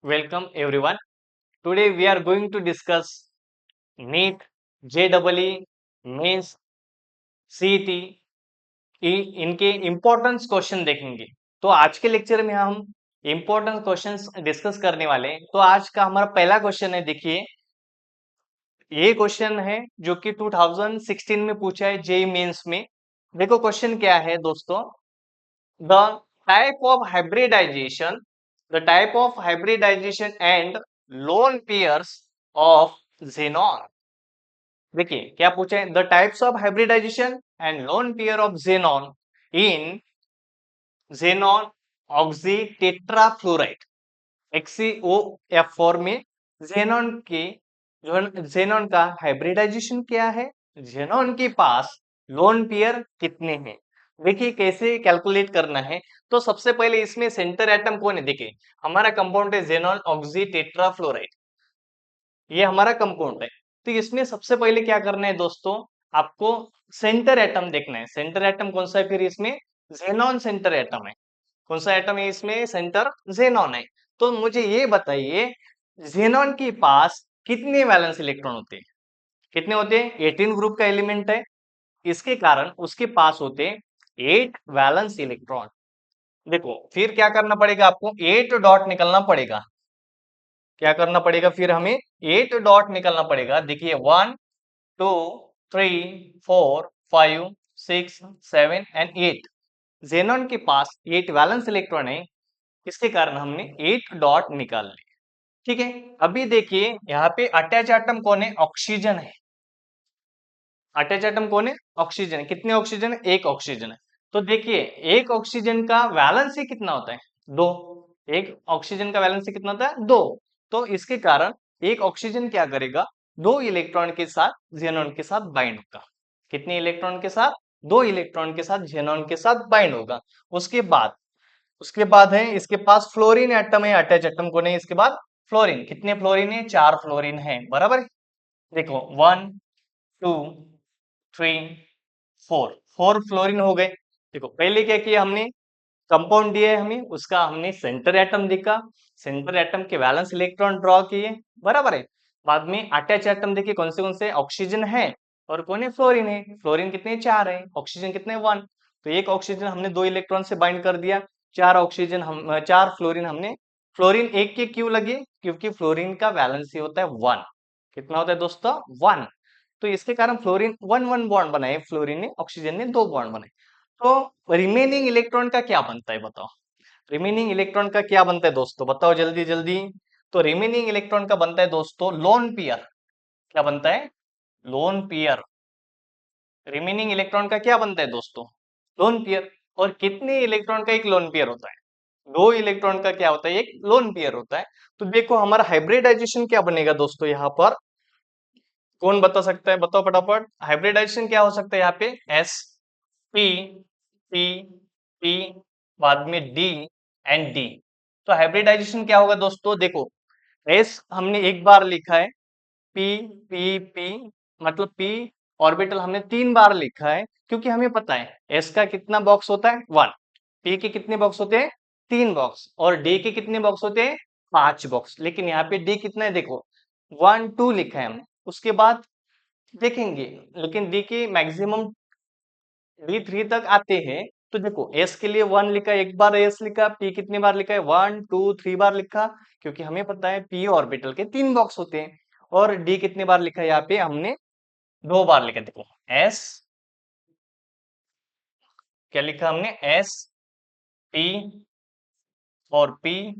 welcome everyone. Today we are going to discuss NEET, JEE, Mains, CET इनके importance question देखेंगे। तो आज के लेक्चर में हम इम्पोर्टेंट क्वेश्चंस डिस्कस करने वाले हैं। तो आज का हमारा पहला क्वेश्चन है, देखिए ये क्वेश्चन है जो कि 2016 में पूछा है जेई मेंस में। देखो क्वेश्चन क्या है दोस्तों, the type of hybridization and lone pairs of xenon। देखिए क्या पूछे, the types of hybridization and lone pair of xenon in xenon ऑक्सीटेट्राफ्लोराइड XeOF form में। xenon के जो xenon का हाइब्रिडाइजेशन क्या है, xenon के पास लोन पेयर कितने हैं। देखिए कैसे कैलकुलेट करना है। तो सबसे पहले इसमें सेंटर एटम कौन है, देखिए हमारा कंपाउंड है xenon ऑक्सीटेट्राफ्लोराइड, ये हमारा कंपाउंड है। तो इसमें सबसे पहले क्या करना है दोस्तों, आपको सेंटर एटम देखना है। सेंटर एटम कौन सा है, फिर इसमें xenon सेंटर एटम है। कौन सा एटम है इसमें, सेंटर xenon है। तो मुझे ये बताइए xenon के पास कितने वैलेंस इलेक्ट्रॉन होते हैं, कितने होते हैं, 18 ग्रुप का एलिमेंट है, इसके कारण उसके पास होते हैं 8 वैलेंस इलेक्ट्रॉन। देखो फिर क्या करना पड़ेगा, आपको 8 डॉट निकलना पड़ेगा। क्या करना पड़ेगा, फिर हमें 8 डॉट निकलना पड़ेगा। देखिए 1 2 3 4 5 6 7 एंड 8। xenon के पास 8 वैलेंस इलेक्ट्रॉन है, इसके कारण हमने 8 डॉट निकाल ली। ठीक है, अभी देखिए यहाँ पे अटैच एटम कौन है, ऑक्सीजन है। अटैच एटम कौन है, ऑक्सीजन। कितने ऑक्सीजन है, एक ऑक्सीजन है। तो देखिए एक ऑक्सीजन का वैलेंस कितना होता है, दो। एक ऑक्सीजन का वैलेंस कितना होता है, दो। तो इसके कारण एक ऑक्सीजन क्या करेगा, दो इलेक्ट्रॉन के साथ xenon के साथ बाइंड होगा। कितने इलेक्ट्रॉन के साथ, दो इलेक्ट्रॉन के साथ xenon के साथ बाइंड होगा। उसके बाद है इसके पास फ्लोरीन एटम है, अटैच एटम को नहीं। इसके बाद फ्लोरीन, कितने फ्लोरीन है, 4 फ्लोरीन है, बराबर है। देखो 1 2 3 4, 4 फ्लोरीन हो गए। देखो पहले क्या किया हमने, कंपाउंड दिया है हमें, उसका हमने सेंटर एटम देखा, सेंटर एटम के वैलेंस इलेक्ट्रॉन ड्रॉ किए, बराबर है। बाद में अटैच एटम देखिए कौन से ऑक्सीजन है और कौन है, फ्लोरीन है। फ्लोरीन कितने, 4 है, ऑक्सीजन कितने, 1। तो एक ऑक्सीजन हमने दो इलेक्ट्रॉन से बाइंड कर दिया, 4 फ्लोरीन हमने। फ्लोरीन एक के क्यों लगे, क्योंकि फ्लोरीन का वैलेंस होता है 1। कितना होता है दोस्तों, 1। तो इसके कारण फ्लोरीन 1 बॉन्ड बनाए, फ्लोरीन ने, ऑक्सीजन ने 2 बॉन्ड बनाए। तो रिमेनिंग इलेक्ट्रॉन का क्या बनता है बताओ, रिमेनिंग इलेक्ट्रॉन का क्या बनता है दोस्तों, बताओ जल्दी जल्दी। तो रिमेनिंग इलेक्ट्रॉन का बनता है दोस्तों लोन पेयर। क्या बनता है, लोन पेयर। रिमेनिंग इलेक्ट्रॉन का क्या बनता है दोस्तों, लोन पेयर। और कितने इलेक्ट्रॉन का एक लोन पेयर होता है, दो इलेक्ट्रॉन का क्या होता है, एक लोन पेयर होता है। तो देखो हमारा हाइब्रिडाइजेशन क्या बनेगा दोस्तों, यहाँ पर कौन बता सकता है, बताओ फटाफट। हाइब्रिडाइजेशन क्या हो सकता है यहाँ पे, एस पी पी पी, बाद में डी एंड डी। तो हाइब्रिडाइजेशन क्या होगा दोस्तों, देखो एस हमने एक बार लिखा है, पी पी पी, मतलब पी ऑर्बिटल हमने 3 बार लिखा है, क्योंकि हमें पता है एस का कितना बॉक्स होता है, 1। पी के कितने बॉक्स होते हैं, 3 बॉक्स। और डी के कितने बॉक्स होते हैं, 5 बॉक्स। लेकिन यहाँ पे डी कितना है, देखो 1 2 लिखा है हमने। उसके बाद देखेंगे, लेकिन डी के मैक्सिमम डी 3 तक आते हैं। तो देखो एस के लिए 1 लिखा, एक बार एस लिखा, पी कितनी बार लिखा है, 1 2 3 बार लिखा, क्योंकि हमें पता है पी ऑर्बिटल के 3 बॉक्स होते हैं। और डी कितने बार लिखा है, यहाँ पे हमने 2 बार लिखा। देखो एस, क्या लिखा हमने, एस पी और पी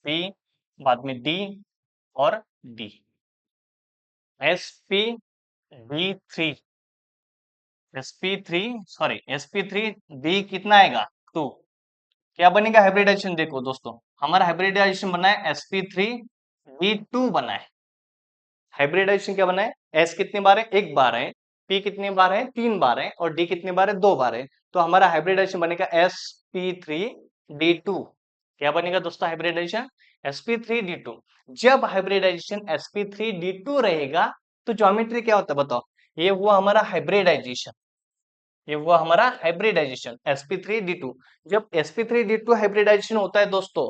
पी, बाद में डी और D, S P D 3, sp3, sorry sp3 D कितना आएगा, 2। क्या बनेगा हाइब्रिडाइजेशन, देखो दोस्तों हमारा हाइब्रिडाइजेशन बना है sp3d2 बना है। हाइब्रिडाइजेशन क्या बना है, एस कितने बार है, एक बार है, पी कितने बार है, 3 बार है, और डी कितने बार है, 2 बार है। तो हमारा हाइब्रिडाइजेशन बनेगा sp3d2। क्या बनेगा दोस्तों हाइब्रिडाइजेशन, sp3d2। जब हाइब्रिडाइजेशन sp3d2 रहेगा तो ज्योमेट्री क्या होता है बताओ, ये हुआ हमारा हाइब्रिडाइजेशन, ये हुआ हमारा हाइब्रिडाइजेशन sp3d2। जब sp3d2 हाइब्रिडाइजेशन होता है दोस्तों,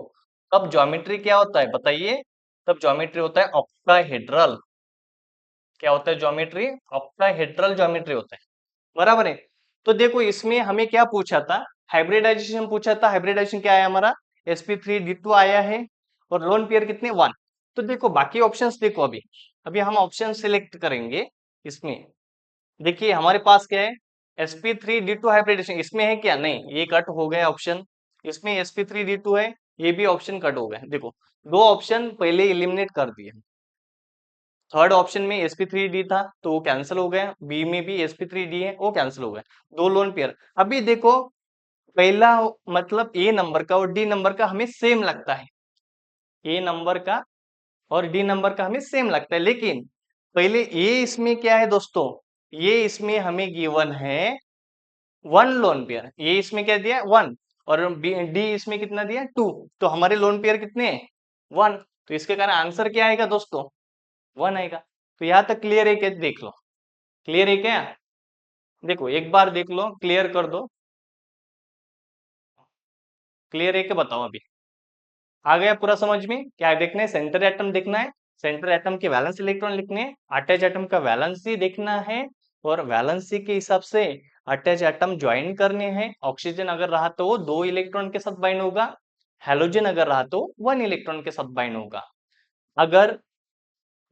तब ज्योमेट्री क्या होता है बताइए? तब ज्योमेट्री होता है ऑक्टाहेड्रल। क्या होता है ज्योमेट्री? ऑक्टाहेड्रल ज्योमेट्री होता है। बराबर है। तो देखो इसमें हमें क्या पूछा था? हाइब्रिडाइजेशन पूछा था। हाइब्रिडाइजेशन क्या आया हमारा? sp3d2 आया है। और लोन पेयर कितने? 1। तो देखो बाकी ऑप्शंस देखो। अभी अभी हम ऑप्शन सिलेक्ट करेंगे इसमें। देखिए हमारे पास क्या है? sp3d2 हाइब्रिडेशन इसमें है क्या? नहीं, ये कट हो गया ऑप्शन। इसमें sp3d2 है, ये भी ऑप्शन कट हो गया। देखो दो ऑप्शन पहले एलिमिनेट कर दिए। थर्ड ऑप्शन में sp3d था तो वो कैंसिल हो गया। बी में भी sp3d है, वो कैंसिल हो गया। दो लोन पेयर। अभी देखो पहला मतलब ए नंबर का और डी नंबर का हमें सेम लगता है। ए नंबर का और डी नंबर का हमें सेम लगता है, लेकिन पहले ए इसमें क्या है दोस्तों? ये इसमें हमें गिवन है 1 लोन पेयर। ये इसमें क्या दिया? 1। और डी इसमें कितना दिया? 2। तो हमारे लोन पेयर कितने हैं? 1। तो इसके कारण आंसर क्या आएगा दोस्तों? 1 आएगा। तो यहां तक क्लियर है क्या? देख लो। क्लियर है क्या? देखो एक बार देख लो, क्लियर कर दो। क्लियर है क्या बताओ अभी? आ गया पूरा समझ में? क्या देखना है? सेंटर एटम देखना है। सेंटर एटम के वैलेंस इलेक्ट्रॉन लिखने हैं। अटैच एटम का वैलेंसी देखना है। और वैलेंसी के हिसाब से अटैच एटम ज्वाइन करने हैं। ऑक्सीजन अगर रहा तो वो 2 इलेक्ट्रॉन के साथ बाइंड होगा। हेलोजन अगर रहा तो 1 इलेक्ट्रॉन के साथ बाइंड होगा। अगर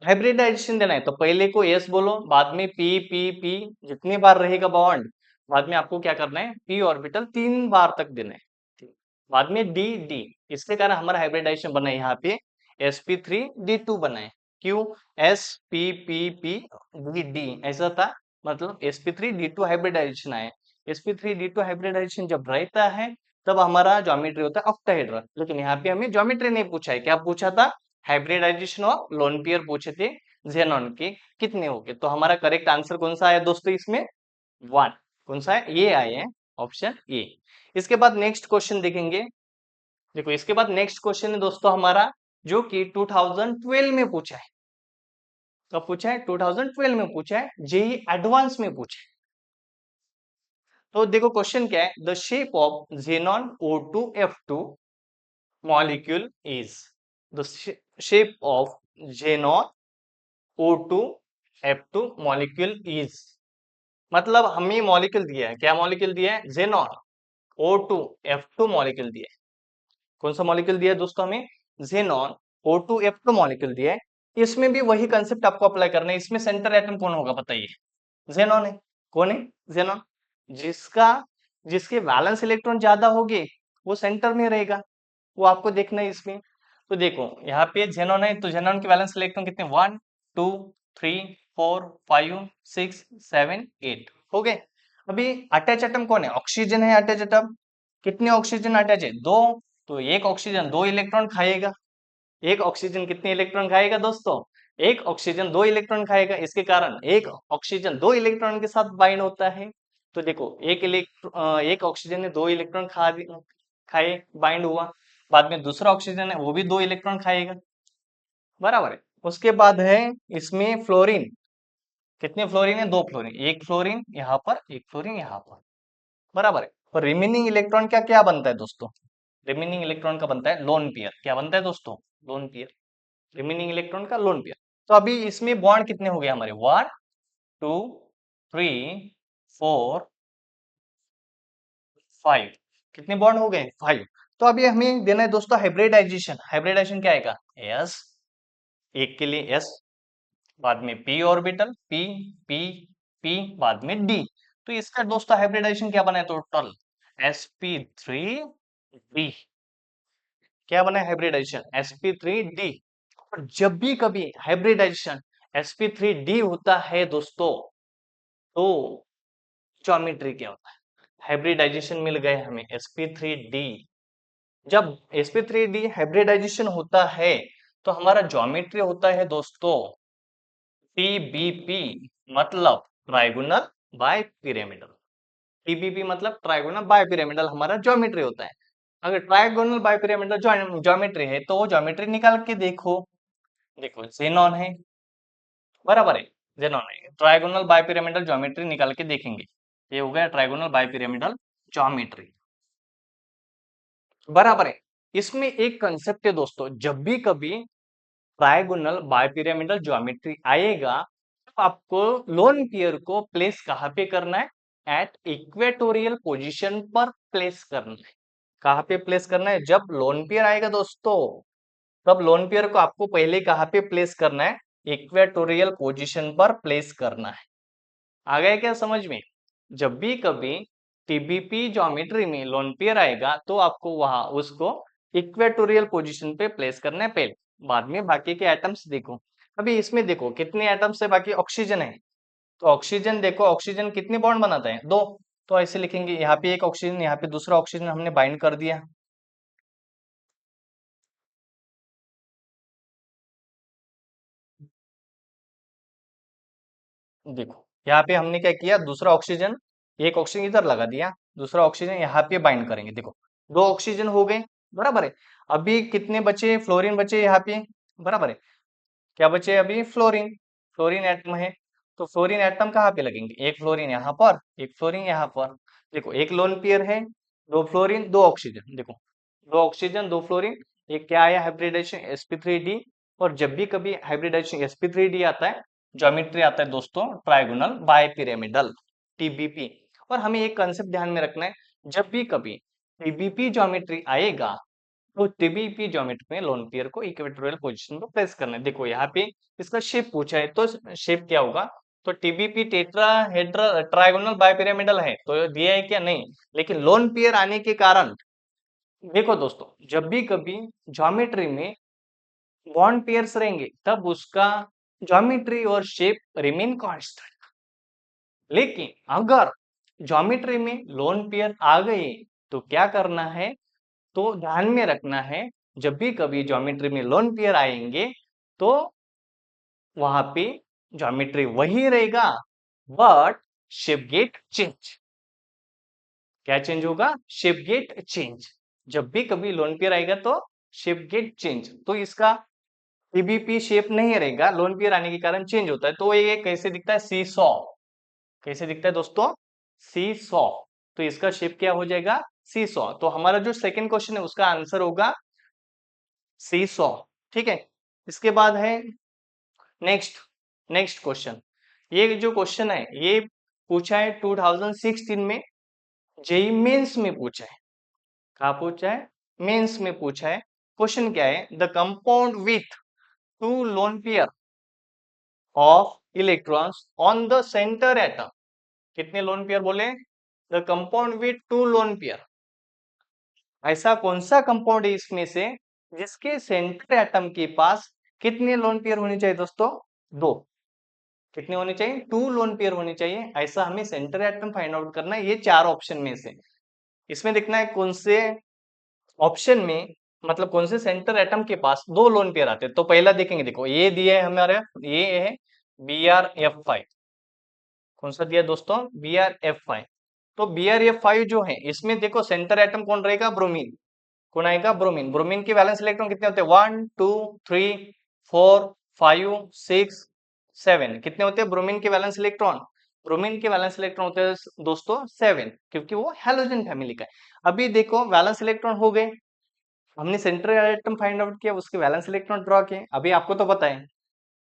हाइब्रिडाइजेशन देना है तो पहले को एस बोलो, बाद में पी पी पी। जितनी बार रहेगा बॉन्ड, बाद में आपको क्या करना है? पी ऑर्बिटल 3 बार तक देना है। ठीक। बाद में डी डी। इसके कारण हमारा हाइब्रिडाइजेशन बना है यहाँ पे sp3d2 बना है। क्यों? S P P P D D ऐसा था, मतलब sp3d2 हाइब्रिडाइजेशन आया। sp3d2 हाइब्रिडाइजेशन जब रहता है तब हमारा ज्योमेट्री होता है ऑक्टाहेड्रल। लेकिन यहाँ पे हमें ज्योमेट्री नहीं पूछा है। क्या पूछा था? हाइब्रिडाइजेशन ऑफ लोन पेयर पूछे थे। जेनॉन के कितने हो गए? तो हमारा करेक्ट आंसर कौन सा आया दोस्तों इसमें? 1। कौन सा है? ये आए हैं, ऑप्शन ए। इसके बाद नेक्स्ट क्वेश्चन देखेंगे। देखो इसके बाद नेक्स्ट क्वेश्चन है दोस्तों हमारा, जो कि 2012 में पूछा है। कब पूछा है? 2012 में पूछा है, जेई एडवांस में पूछा है। तो देखो क्वेश्चन क्या है? The shape of xenon O2F2 molecule is, the shape of xenon O2F2 molecule is, मतलब हमें मॉलिक्यूल दिया है। क्या मॉलिक्यूल दिया है? xenon O2F2 मॉलिक्यूल दिया है। कौन सा मॉलिक्यूल दिया है दोस्तों हमें? xenon O2F2 मॉलिक्यूल दिया है। इसमें भी वही कंसेप्ट आपको अप्लाई करना है। इसमें सेंटर एटम कौन होगा बताइए? xenon है। कौन है? xenon। जिसका जिसके वैलेंस इलेक्ट्रॉन ज्यादा होंगे वो सेंटर में रहेगा। वो आपको देखना है इसमें। तो देखो यहाँ पे xenon है, तो xenon के वैलेंस इलेक्ट्रॉन कितने? 1 2 3 4 5 6 7 8 हो गए। अभी अटैच एटम कौन है? ऑक्सीजन है अटैच एटम। कितने ऑक्सीजन अटैच है? 2। तो एक ऑक्सीजन 2 इलेक्ट्रॉन खाएगा। एक ऑक्सीजन कितने इलेक्ट्रॉन खाएगा दोस्तों? एक ऑक्सीजन 2 इलेक्ट्रॉन खाएगा। इसके कारण एक ऑक्सीजन 2 इलेक्ट्रॉन के साथ बाइंड होता है। तो देखो एक ऑक्सीजन ने 2 इलेक्ट्रॉन खाए, बाइंड हुआ। बाद में दूसरा ऑक्सीजन है, वो भी 2 इलेक्ट्रॉन खाएगा। बराबर है। उसके बाद है इसमें फ्लोरीन। कितने फ्लोरीन है? 2 फ्लोरीन। एक फ्लोरीन यहाँ पर, एक फ्लोरीन यहाँ पर। बराबर है। और रिमेनिंग इलेक्ट्रॉन का क्या बनता है दोस्तों? रिमेनिंग इलेक्ट्रॉन का बनता है लोन पेयर। क्या बनता है दोस्तों? Lone pair. रिमेनिंग इलेक्ट्रॉन का लोन पेयर। तो अभी इसमें बॉन्ड कितने हो गए हमारे? 1 2 3 4 5। कितने बॉन्ड हो गए? 5। तो अभी हमें देना है दोस्तों हाइब्रिडाइजेशन। हाइब्रिडाइजेशन क्या आएगा? एस, एक के लिए एस, बाद में P orbital, P P P, बाद में डी। तो इसका दोस्तों हाइब्रिडाइजेशन क्या बना है टोटल? sp3d। क्या बना है हाइब्रिडाइजेशन? sp3d। और जब भी कभी हाइब्रिडाइजेशन sp3d होता है दोस्तों, तो ज्योमेट्री क्या होता है? हाइब्रिडाइजेशन मिल गए हमें sp3d। जब sp3d हाइब्रिडाइजेशन होता है तो हमारा ज्योमेट्री होता है दोस्तों TBP, मतलब ट्राइगोनल बाय पिरामिडल। TBP मतलब ट्राइगोनल बाय पिरामिडल हमारा ज्योमेट्री होता है। अगर ट्राइगोनल बाय पिरामिडल ज्योमेट्री है तो वो ज्योमेट्री निकाल के देखो। देखो xenon है। बराबर है। xenon है। ट्राइगोनल बाय पिरामिडल ज्योमेट्री निकाल के देखेंगे। ये हो गया ट्राइगोनल बाय पिरामिडल ज्योमेट्री। बराबर है। इसमें एक कंसेप्ट है दोस्तों, जब भी कभी ट्राइगोनल बायपिरामिडल ज्योमेट्री आएगा तो आपको लोन पेयर को प्लेस कहाँ पे करना है? एट इक्वेटोरियल पोजीशन पर प्लेस करना है। कहाँ पे प्लेस करना है? जब लोन पेयर आएगा दोस्तों, तब लोन पेयर को आपको पहले कहाँ पे प्लेस करना है? इक्वेटोरियल पोजीशन पर प्लेस करना है। आ गया क्या समझ में? जब भी कभी टीबीपी ज्योमेट्री में लोन पेयर आएगा तो आपको वहां उसको इक्वेटोरियल पोजीशन पे प्लेस करना है पहले, बाद में बाकी के एटम्स देखो। अभी इसमें देखो कितने एटम्स है, बाकी ऑक्सीजन है, तो ऑक्सीजन देखो, ऑक्सीजन कितने बॉन्ड बनाता है? दो। तो ऐसे लिखेंगे, यहाँ पे एक ऑक्सीजन, यहाँ पे दूसरा ऑक्सीजन हमने बाइंड कर दिया। देखो यहाँ पे हमने क्या किया, दूसरा ऑक्सीजन, एक ऑक्सीजन इधर लगा दिया, दूसरा ऑक्सीजन यहाँ पे बाइंड करेंगे। देखो दो ऑक्सीजन हो गए, बराबर है। अभी कितने बचे? फ्लोरीन बचे यहाँ पे, बराबर है। क्या बचे? अभी फ्लोरीन, फ्लोरीन एटम है। तो फ्लोरीन एटम कहाँ पे लगेंगे? एक फ्लोरीन यहाँ पर, एक फ्लोरीन यहाँ पर। देखो एक लोन पेयर है, दो फ्लोरीन दो ऑक्सीजन। देखो दो ऑक्सीजन दो फ्लोरीन, एक क्या आया? Hybridisation sp3d। और जब भी कभी हाइब्रिडाइजेशन sp3d आता है, ज्योमेट्री आता है दोस्तों ट्राइगोनल बायपिरामिडल, टीबीपी। और हमें एक कंसेप्ट ध्यान में रखना है, जब भी कभी टीबीपी ज्योमेट्री आएगा तो टीबीपी ज्योमेट्री में लोन पेयर को इक्वेटोरियल पोजीशन पर प्लेस करना है। देखो यहाँ पे इसका शेप पूछा है, तो शेप क्या होगा? तो टीबीपी टेट्राहेड्रल ट्राइगोनल बायपिरामिडल है, तो दिया है क्या? नहीं। लेकिन लोन पेयर आने के कारण, देखो दोस्तों, जब भी कभी ज्योमेट्री में बॉन्ड पेयर्स रहेंगे तब उसका ज्योमेट्री और शेप रिमेन कांस्टेंट। लेकिन अगर ज्योमेट्री में लोन पेयर आ गए तो क्या करना है? तो ध्यान में रखना है, जब भी कभी ज्योमेट्री में लोन पेयर आएंगे तो वहां पे ज्योमेट्री वही रहेगा, बट शेप गेट चेंज। क्या चेंज होगा? Shape get change. जब भी कभी लोन पेयर आएगा तो शेप गेट चेंज, तो इसका पीबीपी शेप नहीं रहेगा, लोन पेयर आने के कारण चेंज होता है। तो ये कैसे दिखता है? सी सॉ। कैसे दिखता है दोस्तों? सी सॉ। तो इसका शेप क्या हो जाएगा? सी सॉ। तो हमारा जो सेकंड क्वेश्चन है उसका आंसर होगा सी सॉ। ठीक है। इसके बाद है नेक्स्ट, नेक्स्ट क्वेश्चन। ये जो क्वेश्चन है ये पूछा है 2016 में, जेई मेंस में पूछा है। कहा पूछा है? मेंस में पूछा है। क्वेश्चन क्या है? The compound with to lone pair of electrons on the centre atom. कितने लोन पेयर बोले? The compound with to lone pair. ऐसा कौन सा कंपाउंड है इसमें से जिसके सेंटर एटम के पास कितने लोन पेयर होने चाहिए दोस्तों? दो। कितने होने चाहिए? टू लोन पेयर होने चाहिए। ऐसा हमें सेंटर एटम फाइंड आउट करना है, ये चार ऑप्शन में से। इसमें देखना है कौन से ऑप्शन में, मतलब कौन से सेंटर एटम के पास दो लोन पेयर आते हैं। तो पहला देखेंगे, देखो ये दिया है हमारे, ये है BrF5। कौन सा दिया है दोस्तों? BrF5। तो BrF5 जो है इसमें देखो सेंटर एटम कौन रहेगा? ब्रोमीन। कौन आएगा? ब्रोमीन। ब्रोमीन के वैलेंस इलेक्ट्रॉन कितने होते हैं? 1 2 3 4 5 6 7। कितने होते हैं ब्रोमीन के वैलेंस इलेक्ट्रॉन? ब्रोमीन के वैलेंस इलेक्ट्रॉन होते हैं दोस्तों 7, क्योंकि वो हैलोजन फैमिली का है। अभी देखो वैलेंस इलेक्ट्रॉन हो गए, हमने सेंट्रल एटम फाइंड आउट किया, उसके वैलेंस इलेक्ट्रॉन ड्रॉ किए। अभी आपको तो पता है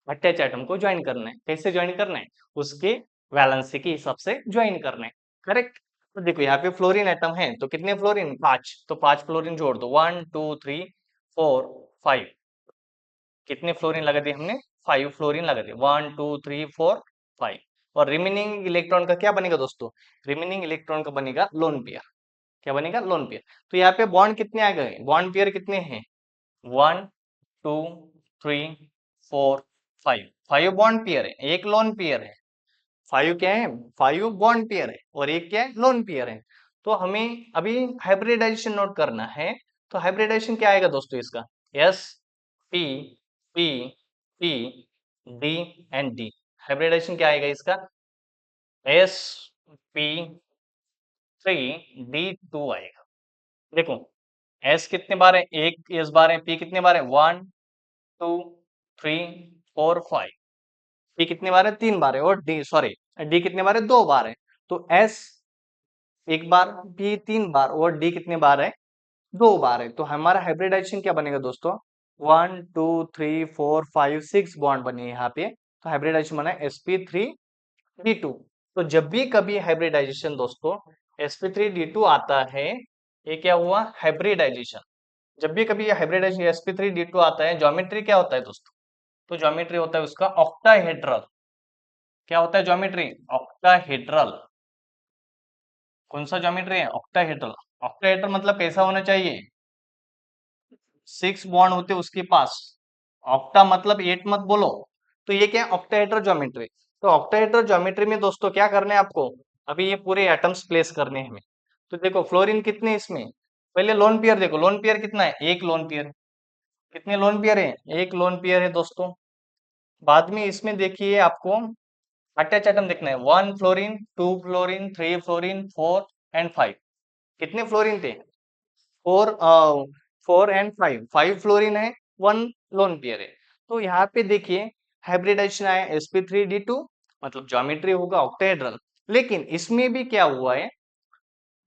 अटैच एटम को ज्वाइन करना है। कैसे ज्वाइन करना है? उसके वैलेंसी के हिसाब से ज्वाइन करना है। करेक्ट। तो देखो यहाँ पे फ्लोरीन एटम है, तो कितने फ्लोरीन? 5। तो 5 फ्लोरीन जोड़ दो, 1 2 3 4 5। कितने फ्लोरीन लगा दिए हमने? 5 फ्लोरीन लगा दिए, 1 2 3 4 5। और रिमेनिंग इलेक्ट्रॉन का क्या बनेगा दोस्तों? रिमेनिंग इलेक्ट्रॉन का बनेगा लोन पेयर। क्या बनेगा? Lone pair. तो यहाँ पे बॉन्ड कितने आ गए? बॉन्ड पेयर कितने हैं? 1 2 3 4 5। 5 बॉन्ड पेयर है, एक लोन पेयर है। 5 क्या है? 5 बॉन्ड पेयर है और एक क्या है? लोन पेयर है। तो हमें अभी हाइब्रिडाइजेशन नोट करना है। तो हाइब्रिडाइजेशन क्या आएगा दोस्तों इसका? S P P P D and D. Hybridisation क्या आएगा इसका? sp3d2 आएगा। देखो एस कितने बार है? एक एस बार है। पी कितने बार है? 1 2 3 4 5। पी कितने बार है? 3 बार है। और डी, सॉरी, डी कितने बार है? 2 बार है। तो एस एक बार, पी 3 बार और डी कितने बार है? दो बार है, तो हमारा हाइब्रिडाइजेशन क्या बनेगा दोस्तों? 1 2 3 4 5 6 बॉन्ड बने यहाँ पे, तो हाइब्रिडाइजेशन बना sp3d2। तो जब भी कभी हाइब्रिडाइजेशन दोस्तों sp3d2 आता है, ये क्या हुआ? हाइब्रिडाइजेशन। जब भी कभी ये हाइब्रिडाइजेशन sp3d2 आता है, ज्योमेट्री क्या होता है दोस्तों? तो ज्योमेट्री होता है उसका ऑक्टाहेड्रल। क्या होता है ज्योमेट्री? ऑक्टाहेड्रल। कौन सा ज्योमेट्री है? ऑक्टाहेड्रल। ऑक्टाहेड्रल मतलब कैसा होना चाहिए? 6 बॉन्ड होते उसके पास। ऑक्टा मतलब 8 मत बोलो। तो ये क्या है? Octahedral geometry. तो ऑक्टाहेड्रल ज्योमेट्री में दोस्तों क्या करना है आपको? अभी ये पूरे एटम्स प्लेस करने हैं हमें। तो देखो फ्लोरीन कितने हैं इसमें? पहले लोन पेयर देखो, लोन पेयर कितना है? एक लोन पेयर। कितने लोन पेयर है? एक लोन पेयर है दोस्तों। बाद में इसमें देखिए आपको अटैच एटम देखना है। 1 फ्लोरीन, 2 फ्लोरीन, 3 फ्लोरीन, 4 एंड 5। कितने फ्लोरीन थे? 4 4 एंड 5, 5 फ्लोरीन है, 1 लोन पेयर है। तो यहाँ पे देखिए हाइब्रिडाइजेशन आया sp3d2, मतलब ज्योमेट्री होगा ऑक्टाहेड्रल। लेकिन इसमें भी क्या हुआ है?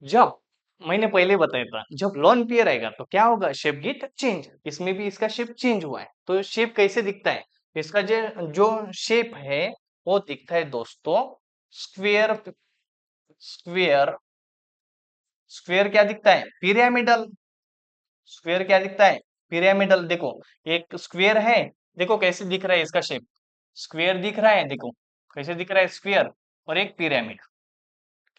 जब मैंने पहले बताया था, जब लोन पेयर आएगा तो क्या होगा? Shape get change. इसमें भी इसका शेप चेंज हुआ है। तो शेप कैसे दिखता है? इसका जो जो शेप है वो दिखता है दोस्तों स्क्वेयर। स्क्वेयर। स्क्वेयर क्या दिखता है? पिरामिडल। स्क्वेयर क्या दिखता है? पिरामिडल। देखो एक स्क्वेयर है, देखो कैसे दिख रहा है इसका शेप। स्क्वेयर दिख रहा है, देखो कैसे दिख रहा है स्क्वेयर। और एक पिरामिड।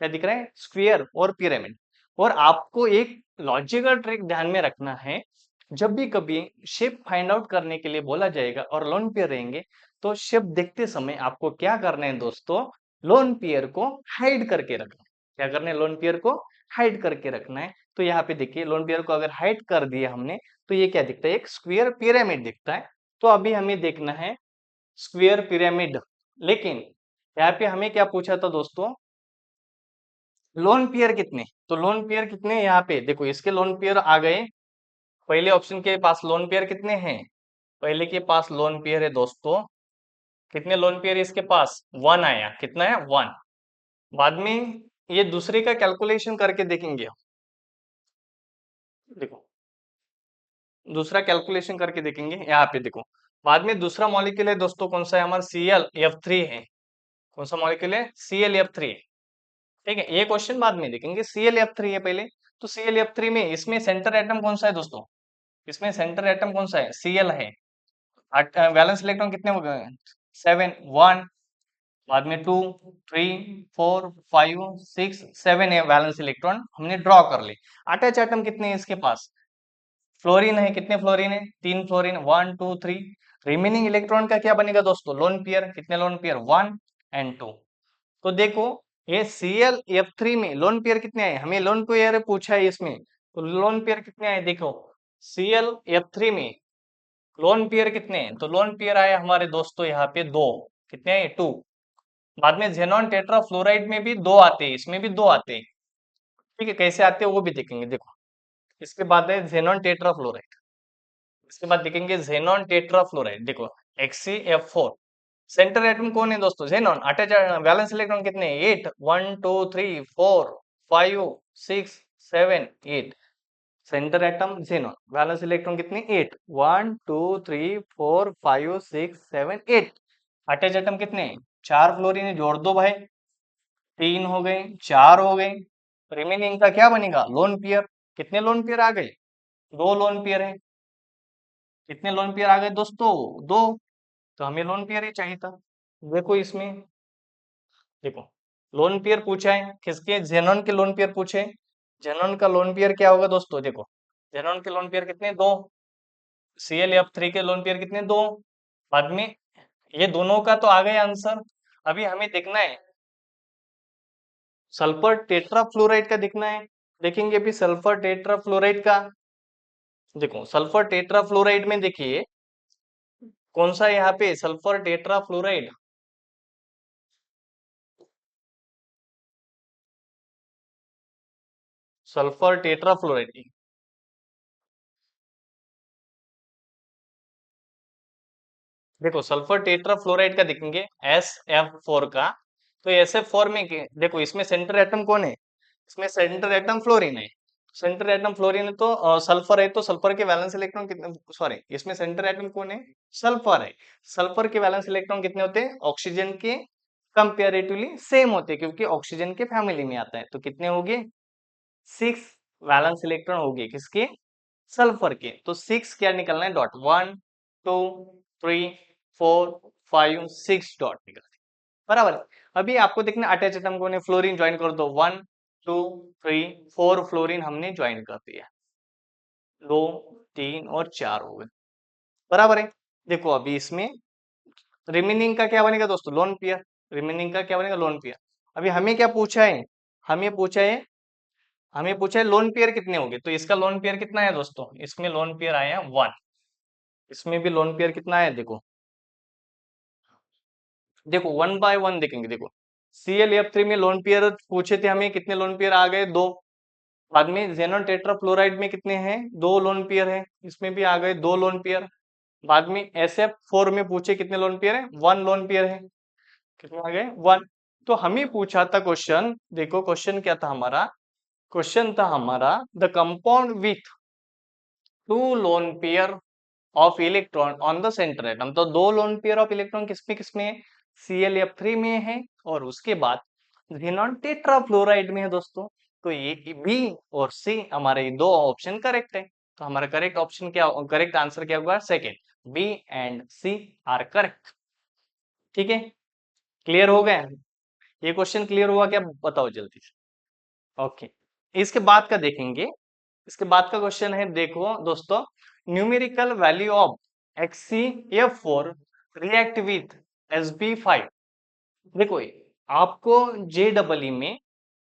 क्या दिख रहा है? स्क्वेयर और पिरामिड। और आपको एक लॉजिकल ट्रिक ध्यान में रखना है। जब भी कभी शेप फाइंड आउट करने के लिए बोला जाएगा और लोन पेयर रहेंगे, तो शेप देखते समय आपको क्या करना है दोस्तों? लोन पेयर को हाइड करके रखना है। क्या करना है? लोन पेयर को हाइड करके रखना है। तो यहाँ पे देखिए लोन पेयर को अगर हाइड कर दिया हमने, तो ये क्या दिखता है? एक स्क्वेयर पिरामिड दिखता है। तो अभी हमें देखना है स्क्वेयर पिरामिड। लेकिन यहाँ पे हमें क्या पूछा था दोस्तों? लोन पेयर कितने? तो लोन पेयर कितने यहाँ पे देखो, इसके लोन पेयर आ गए। पहले ऑप्शन के पास लोन पेयर कितने हैं? पहले के पास लोन पेयर है दोस्तों। कितने लोन पेयर इसके पास? 1 आया। कितना है? 1। बाद में ये दूसरे का कैलकुलेशन करके देखेंगे। देखो दूसरा कैलकुलेशन करके देखेंगे यहाँ पे देखो। बाद में दूसरा मॉलिक्यूल है दोस्तों, कौन सा है? हमारा ClF3 है। कौन सा मॉलिक्यूल है? ClF3। ठीक है, ये क्वेश्चन बाद में देखेंगे। ClF3 है पहले। तो ClF3 में इसमें सेंटर एटम कौन सा है दोस्तों? इसमें सेंटर एटम कौन सा है? Cl है। वैलेंस इलेक्ट्रॉन कितने हो गए? 7। 1। बाद में 2 3 4 5 6 7 है वैलेंस इलेक्ट्रॉन, हमने ड्रॉ कर ली। अटैच एटम कितने हैं इसके पास? फ्लोरीन है। कितने फ्लोरीन है? 3 फ्लोरीन। 1 2 3। रिमेनिंग इलेक्ट्रॉन का क्या बनेगा दोस्तों? Lone pair. कितने लोन पेयर? 1 एंड 2। तो देखो ये ClF3 में लोन पेयर कितने आए? हमें लोन पेयर पूछा है इसमें, तो लोन पेयर कितने आए देखो। ClF3 में लोन पेयर कितने हैं? तो लोन पेयर आए हमारे दोस्तों यहाँ पे 2। कितने आए? 2। बाद में जेनॉन टेट्रा फ्लोराइड में भी 2 आते हैं, इसमें भी 2 आते हैं। ठीक है, कैसे आते हैं वो भी देखेंगे। देखो इसके बाद है जेनॉन टेट्रा फ्लोराइड। इसके बाद देखेंगे जेनॉन टेट्रा फ्लोराइड। देखो XeF4। सेंटर एटम कौन है दोस्तों? जेनॉन। अटैच वैलेंस इलेक्ट्रॉन कितने? 8। 1 2 3 4 5 6 7 8। Centre atom xenon. Valence electron कितने? 8। 1 2 3 4 5 6 7 8। अटैच एटम कितने? 4 फ्लोरीन है, जोड़ दो भाई। 3 हो गए, 4 हो गए। रिमेनिंग का क्या बनेगा? Lone pair. कितने लोन पेयर आ गए? 2 लोन पेयर है। कितने लोन पेयर आ गए दोस्तों? 2। तो हमें लोन पेयर ही चाहिए था। देखो इसमें देखो लोन पेयर पूछा है किसके? जेनॉन के लोन पेयर पूछे। जेनॉन का लोन पेयर क्या होगा दोस्तों? देखो जेनॉन के लोन पेयर कितने? 2। ClF3 के लोन पेयर कितने? 2। बाद में ये दोनों का तो आ गया आंसर। अभी हमें देखना है सल्फर टेट्रा फ्लोराइड का देखना है। देखेंगे अभी सल्फर टेट्रा फ्लोराइड का। देखो सल्फर टेट्रा फ्लोराइड में देखिए कौन सा यहाँ पे sulphur tetra fluoride. Sulphur tetra fluoride. देखो सल्फर टेट्रा फ्लोराइड का देखेंगे SF4 का। तो SF4 में देखो इसमें सेंटर एटम कौन है? इसमें सेंटर एटम फ्लोरीन है। सेंटर एटम फ्लोरीन है तो सल्फर है, तो सल्फर के वैलेंस इलेक्ट्रॉन कितने, सॉरी इसमें सेंटर एटम कौन है, सल्फर है। सल्फर के वैलेंस इलेक्ट्रॉन कितने होते हैं, ऑक्सीजन के कंपेरेटिवली सेम होते हैं, क्योंकि ऑक्सीजन के फैमिली में आता है। तो कितने हो गए, 6 वैलेंस इलेक्ट्रॉन हो गए किसके, सल्फर के। तो 6 क्या निकलना है, डॉट 1 2 3 4 5 6 डॉट निकलना है, बराबर है। अभी आपको देखना अटैच एटम को फ्लोरीन ज्वाइन कर दो, 1 2 3 4 फ्लोरीन हमने ज्वाइन कर दिया, 2 3 और 4 हो गए, बराबर है। देखो अभी इसमें रिमेनिंग का क्या बनेगा दोस्तों, लोन पेयर। रिमेनिंग का क्या बनेगा, लोन पेयर। अभी हमें क्या पूछा है, हमें पूछा है हमें पूछा है लोन पेयर कितने होंगे, तो इसका लोन पेयर कितना है दोस्तों, इसमें लोन पेयर आया 1, इसमें भी लोन पेयर कितना है, देखो देखो 1 बाय 1 देखेंगे। देखो ClF3 में लोन पेयर पूछे थे हमें, कितने लोन पेयर आ गए, 2। बाद में जेनॉन टेट्राफ्लोराइड में कितने हैं, 2 लोन पेयर है, इसमें भी आ गए 2 लोन पेयर। बाद में SF4 में पूछे कितने लोन पेयर है, 1 लोन पेयर है, कितने आ गए, 1। तो हमें पूछा था क्वेश्चन, देखो क्वेश्चन क्या था हमारा, क्वेश्चन था हमारा the compound with 2 lone pair of electron on the centre atom. तो 2 लोन पेयर ऑफ इलेक्ट्रॉन किसमें है, ClF3 में है, और उसके बाद जेनॉन टेट्राफ्लोराइड में है दोस्तों। तो ये बी और सी हमारे ये दो ऑप्शन करेक्ट है। तो हमारा करेक्ट ऑप्शन क्या, करेक्ट आंसर क्या होगा, second, B and C are correct. ठीक है, क्लियर हो गया, ये क्वेश्चन क्लियर हुआ क्या, बताओ जल्दी से। ओके, इसके बाद का देखेंगे, इसके बाद का क्वेश्चन है, देखो दोस्तों, numerical value of HCF4 react with Sb5। देखो आपको JEE में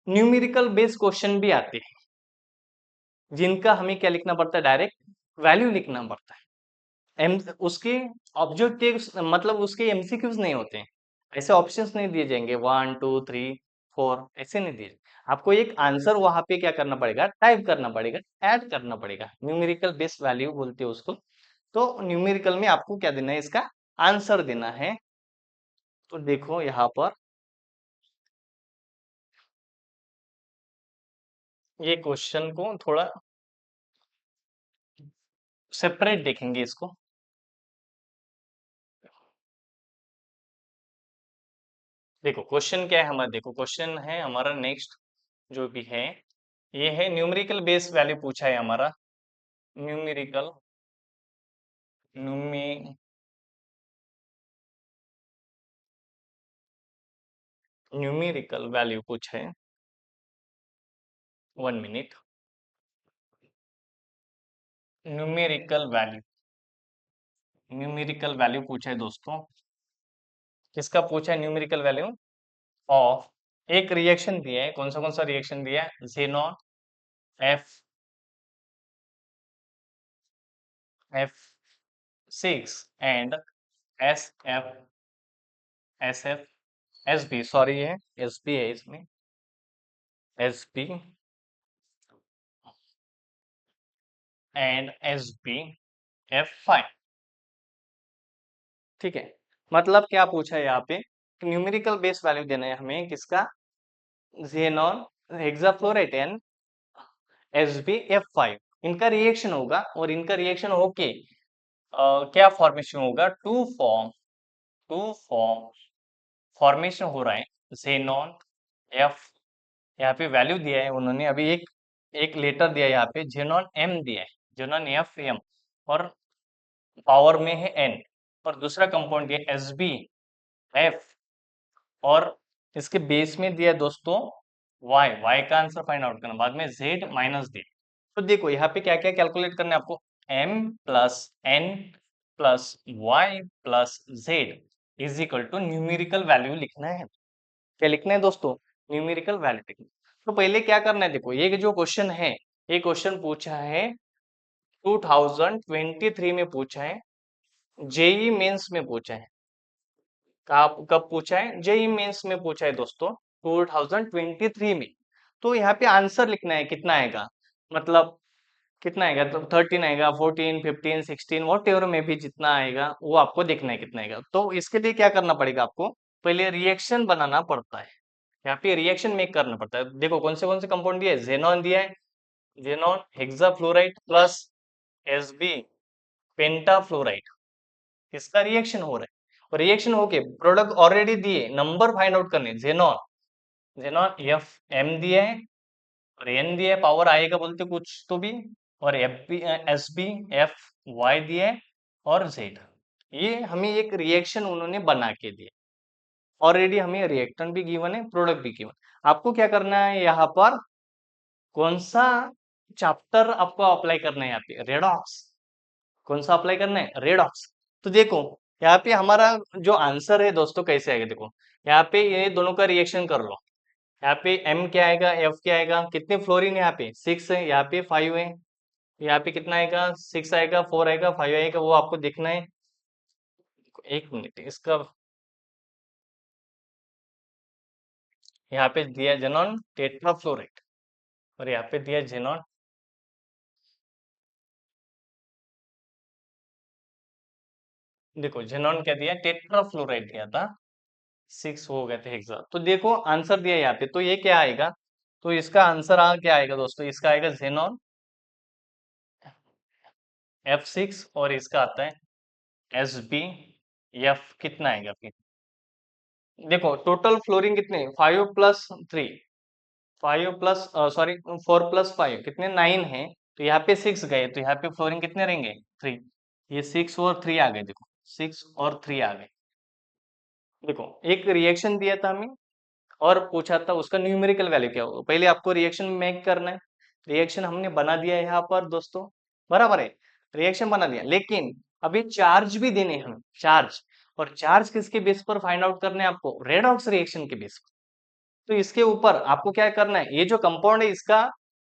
न्यूमेरिकल बेस्ड क्वेश्चन भी आते हैं, जिनका हमें क्या लिखना पड़ता है, डायरेक्ट वैल्यू लिखना पड़ता है। एम उसके ऑब्जेक्टिव्स मतलब उसके MCQs नहीं होते हैं, ऐसे ऑप्शंस नहीं दिए जाएंगे 1 2 3 4, ऐसे नहीं दिए। आपको एक आंसर वहां पे क्या करना पड़ेगा, टाइप करना पड़ेगा, ऐड करना पड़ेगा, न्यूमेरिकल बेस वैल्यू बोलते हैं उसको। तो न्यूमेरिकल में आपको क्या देना है, इसका आंसर देना है। तो देखो यहाँ पर ये क्वेश्चन को थोड़ा सेपरेट देखेंगे इसको। देखो क्वेश्चन क्या है हमारा, देखो क्वेश्चन है हमारा नेक्स्ट जो भी है, ये है न्यूमेरिकल बेस वैल्यू पूछा है हमारा, न्यूमेरिकल न्यूमे न्यूमेरिकल वैल्यू पूछा है, 1 minute. Numerical value, numerical value पूछा है दोस्तों, किसका पूछा है, न्यूमेरिकल वैल्यू ऑफ, एक रिएक्शन दिया है, कौन सा रिएक्शन दिया है, F6 and SF SB, sorry है SB है इसमें, SB एंड SBF5। ठीक है, मतलब क्या पूछा है यहाँ पे, न्यूमेरिकल बेस वैल्यू देना है हमें किसका, जेनॉन हेक्साफ्लोराइड एंड SBF5, इनका रिएक्शन होगा, और इनका रिएक्शन होके क्या फॉर्मेशन होगा, टू फॉर्म फॉर्मेशन हो रहा है जेनॉन एफ, यहाँ पे वैल्यू दिया है उन्होंने, अभी एक एक लेटर दिया है यहाँ पे, जेनॉन एम दिया है, जेनॉन FM, और पावर में है N, और दूसरा कंपाउंड दिया SBF, और इसके बेस में दिया है दोस्तों y का आंसर फाइंड आउट करना, बाद में Z माइनस D। तो देखो यहाँ पे क्या क्या कैलकुलेट करना है आपको, M plus N plus Y plus Z is equal to numerical value लिखना है। क्या लिखना है दोस्तों, न्यूमेरिकल वैल्यू लिखना है। तो पहले क्या करना है, देखो ये जो क्वेश्चन है, ये क्वेश्चन पूछा है 2023 में पूछा है, JEE मेंस में पूछा है। कब कब पूछा है, JEE मेंस में पूछा है दोस्तों, 2023 में। तो यहाँ पे आंसर लिखना है, कितना आएगा, मतलब कितना आएगा, तो 13 आएगा, 14 15 16 वॉट एवर में भी जितना आएगा वो आपको देखना है कितना आएगा। तो इसके लिए क्या करना पड़ेगा आपको, पहले रिएक्शन बनाना पड़ता है, यहाँ पे रिएक्शन मेक करना पड़ता है। देखो कौन से कंपाउंड दिया है, जेनॉन दिया है, जेनॉन हेक्साफ्लोराइड प्लस एसबी पेंटाफ्लोराइड, इसका रिएक्शन हो रहा है और रिएक्शन होके प्रोडक्ट ऑलरेडी दिए, नंबर फाइंड आउट करने। जेनॉन, जेनॉन एफ एम दिया है और एन दिया है, पावर आएगा बोलते कुछ तो भी, और F B S B F Y दिया है और जेड। ये हमें एक रिएक्शन उन्होंने बना के दिया, ऑलरेडी हमें रिएक्टेंट भी गिवन है, प्रोडक्ट भी गिवन। आपको क्या करना है यहाँ पर, कौन सा चैप्टर आपको अप्लाई करना है यहाँ पे, रेडॉक्स। कौन सा अप्लाई करना है, रेडॉक्स। तो देखो यहाँ पे हमारा जो आंसर है दोस्तों कैसे आएगा, देखो यहाँ पे ये दोनों का रिएक्शन कर लो। यहाँ पे एम क्या आएगा, एफ क्या आएगा, कितने फ्लोरीन यहाँ पे 6 है, यहाँ पे 5 है। यहाँ पे कितना आएगा, 6 आएगा, 4 आएगा, 5 आएगा, वो आपको देखना है। एक मिनट, इसका यहाँ पे दिया जेनॉन टेट्राफ्लोराइड और यहाँ पे दिया जेनॉन, देखो जेनॉन क्या दिया, टेट्राफ्लोराइड दिया था, 6 हो गए थे हेक्सा। तो देखो आंसर दिया यहाँ पे, तो ये क्या आएगा, तो इसका आंसर क्या आएगा दोस्तों, इसका आएगा जेनॉन F6 और इसका आता है SbF, कितना आएगा फिर, देखो टोटल फ्लोरीन कितने, 5 + 3, 5 प्लस सॉरी 4 + 5 कितने, 9 है। तो यहाँ पे 6 गए, तो यहाँ पे फ्लोरीन कितने रहेंगे, 3। ये 6 और 3 आ गए, देखो 6 और 3 आ गए। देखो एक रिएक्शन दिया था हमें और पूछा था उसका न्यूमेरिकल वैल्यू क्या होगा, पहले आपको रिएक्शन मेक करना है। रिएक्शन हमने बना दिया है यहाँ पर दोस्तों, बराबर है, रिएक्शन बना दिया, लेकिन अभी चार्ज भी देने हैं हमें, चार्ज। और चार्ज किसके बेस पर फाइंड आउट करने हैं आपको, रेडॉक्स रिएक्शन के बेस पर। तो इसके ऊपर आपको क्या करना है, ये जो कंपाउंड है इसका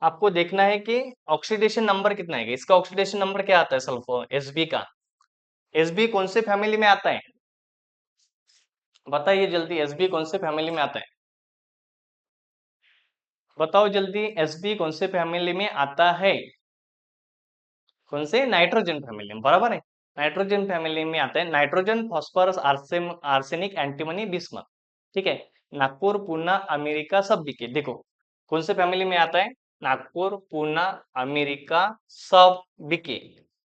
आपको देखना है कि ऑक्सीडेशन नंबर कितना है, इसका ऑक्सीडेशन नंबर क्या आता है सल्फर एसबी का। एसबी कौन से फैमिली में आता है, बताइए जल्दी, एसबी कौन से फैमिली में आता है, बताओ जल्दी, एसबी कौन से फैमिली में आता है, कौन से, नाइट्रोजन फैमिली में, बराबर है, नाइट्रोजन फैमिली में आता है। Nitrogen phosphorus arsenic antimony bismuth, ठीक है। नागपुर पूना अमेरिका सब बीके, देखो कौन से फैमिली में आता है, नागपुर पूना अमेरिका सब बीके।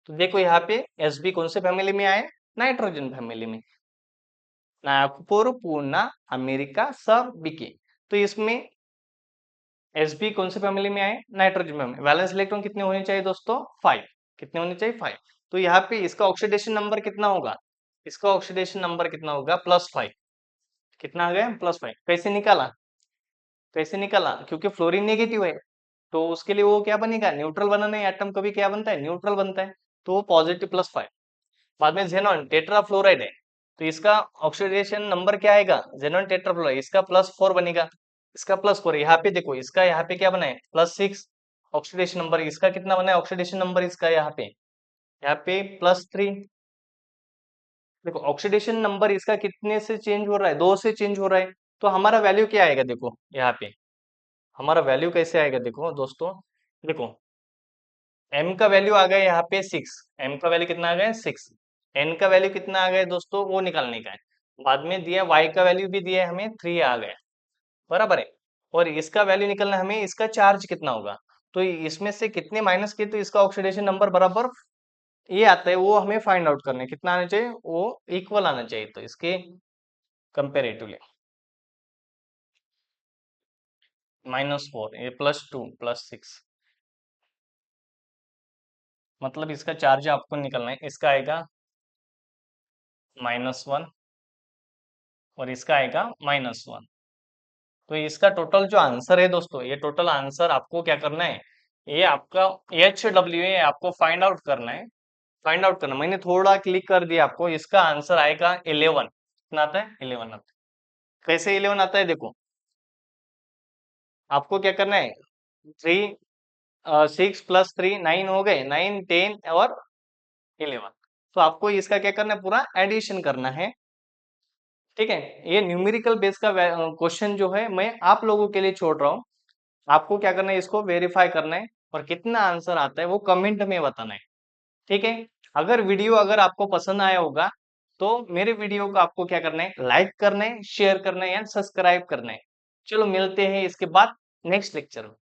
तो देखो यहाँ पे एसबी कौन से फैमिली में आए, नाइट्रोजन फैमिली में, नागपुर पूना अमेरिका सब बीके। तो इसमें एसबी कौन से फैमिली में आए, नाइट्रोजन में। वैलेंस इलेक्ट्रॉन कितने होने चाहिए दोस्तों, 5। कितने होने चाहिए, 5। तो यहाँ पे इसका ऑक्सीडेशन नंबर कितना होगा, इसका ऑक्सीडेशन नंबर कितना होगा, +5। कितना आ गया, +5। कैसे निकाला, कैसे निकाला, क्योंकि फ्लोरीन नेगेटिव है, तो उसके लिए वो क्या बनेगा, न्यूट्रल बनाना है, एटम कभी क्या बनता है, न्यूट्रल बनता है, तो वो पॉजिटिव +5। बाद में जेनॉन टेट्राफ्लोराइड है, तो इसका ऑक्सीडेशन नंबर क्या आएगा, जेनॉन टेट्राफ्लोराइड, इसका +4 बनेगा, इसका +4। यहाँ पे देखो इसका यहाँ पे क्या बना है, +6 ऑक्सीडेशन नंबर, इसका कितना बना है ऑक्सीडेशन नंबर इसका, यहाँ पे +3। देखो ऑक्सीडेशन नंबर इसका कितने से चेंज हो रहा है, 2 से चेंज हो रहा है। तो हमारा वैल्यू क्या आएगा, देखो यहाँ पे हमारा वैल्यू कैसे आएगा, देखो दोस्तों, देखो m का वैल्यू आ गया यहाँ पे 6, m का वैल्यू कितना आ गया 6, n का वैल्यू कितना आ गया दोस्तों, वो निकालने का है। बाद में दिया y का वैल्यू भी दिया है हमें, 3 आ गया, बराबर है। और इसका वैल्यू निकलना है हमें, इसका चार्ज कितना होगा, तो इसमें से कितने माइनस किए तो इसका ऑक्सीडेशन नंबर बराबर ये आता है, वो हमें फाइंड आउट करना है, कितना आना चाहिए, वो इक्वल आना चाहिए, तो इसके कंपेरेटिवली -4, ये +2 +6, मतलब इसका चार्ज आपको निकलना है, इसका आएगा -1 और इसका आएगा -1। तो इसका टोटल जो आंसर है दोस्तों, ये टोटल आंसर आपको क्या करना है, ये आपका HW है, आपको फाइंड आउट करना है, फाइंड आउट करना। मैंने थोड़ा क्लिक कर दिया आपको, इसका आंसर आएगा 11, कितना आता है, 11 आता है। कैसे 11 आता है, देखो आपको क्या करना है, 3 6 + 3 9 हो गए, 9 10 और 11। तो आपको इसका क्या करना है, पूरा एडिशन करना है, ठीक है। ये न्यूमेरिकल बेस का क्वेश्चन जो है मैं आप लोगों के लिए छोड़ रहा हूँ, आपको क्या करना है, इसको वेरीफाई करना है और कितना आंसर आता है वो कमेंट में बताना है, ठीक है। अगर वीडियो अगर आपको पसंद आया होगा तो मेरे वीडियो को आपको क्या करना है, लाइक करना है, शेयर करना है या सब्सक्राइब करना है। चलो मिलते हैं इसके बाद नेक्स्ट लेक्चर में।